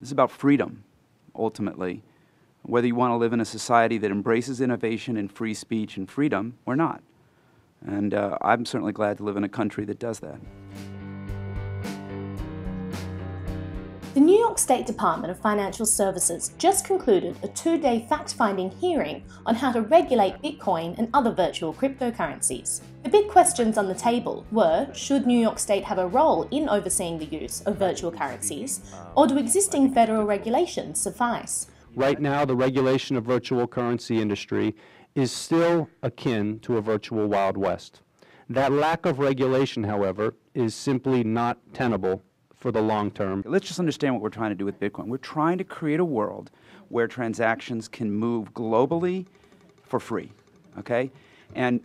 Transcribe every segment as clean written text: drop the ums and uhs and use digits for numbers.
This is about freedom, ultimately. Whether you want to live in a society that embraces innovation and free speech and freedom or not. And I'm certainly glad to live in a country that does that. The New York State Department of Financial Services just concluded a 2-day fact-finding hearing on how to regulate Bitcoin and other virtual cryptocurrencies. The big questions on the table were, should New York State have a role in overseeing the use of virtual currencies, or do existing federal regulations suffice? Right now, the regulation of virtual currency industry is still akin to a virtual Wild West. That lack of regulation, however, is simply not tenable for the long term. Let's just understand what we're trying to do with Bitcoin. We're trying to create a world where transactions can move globally for free, okay? And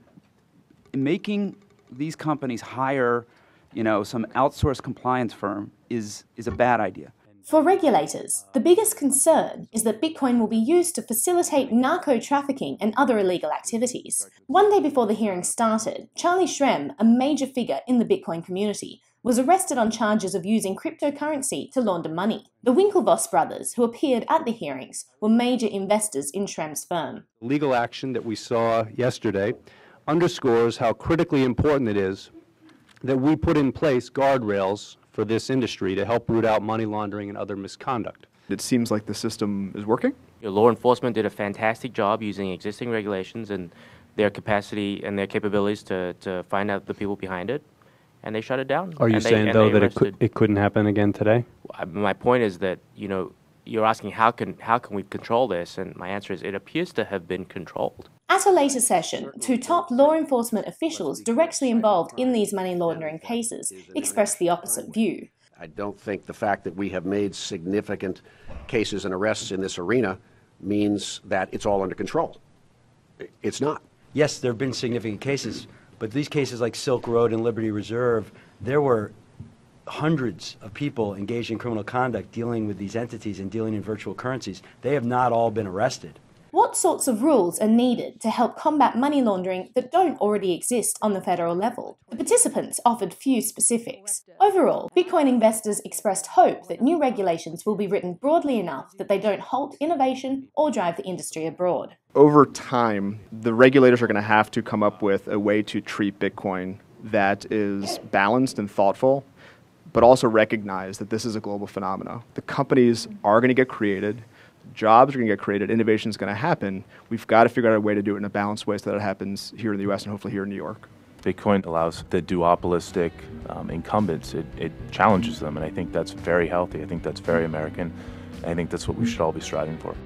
making these companies hire, some outsourced compliance firm is a bad idea. For regulators, the biggest concern is that Bitcoin will be used to facilitate narco-trafficking and other illegal activities. One day before the hearing started, Charlie Shrem, a major figure in the Bitcoin community, was arrested on charges of using cryptocurrency to launder money. The Winklevoss brothers, who appeared at the hearings, were major investors in Shrem's firm. Legal action that we saw yesterday underscores how critically important it is that we put in place guardrails for this industry to help root out money laundering and other misconduct. It seems like the system is working. Law enforcement did a fantastic job using existing regulations and their capacity and their capabilities to find out the people behind it, and they shut it down. Are you saying, though, that it couldn't happen again today? My point is that, you're asking how can we control this, and my answer is it appears to have been controlled. At a later session, 2 top law enforcement officials directly involved in these money laundering cases expressed the opposite view. I don't think the fact that we have made significant cases and arrests in this arena means that it's all under control. It's not. Yes, there have been significant cases, but these cases like Silk Road and Liberty Reserve, there were hundreds of people engaged in criminal conduct dealing with these entities and dealing in virtual currencies. They have not all been arrested. What sorts of rules are needed to help combat money laundering that don't already exist on the federal level? The participants offered few specifics. Overall, Bitcoin investors expressed hope that new regulations will be written broadly enough that they don't halt innovation or drive the industry abroad. Over time, the regulators are going to have to come up with a way to treat Bitcoin that is balanced and thoughtful, but also recognize that this is a global phenomenon. The companies are going to get created. Jobs are going to get created, innovation is going to happen. We've got to figure out a way to do it in a balanced way so that it happens here in the U.S. and hopefully here in New York. Bitcoin allows the duopolistic incumbents. It challenges them, and I think that's very healthy. I think that's very American. And I think that's what we should all be striving for.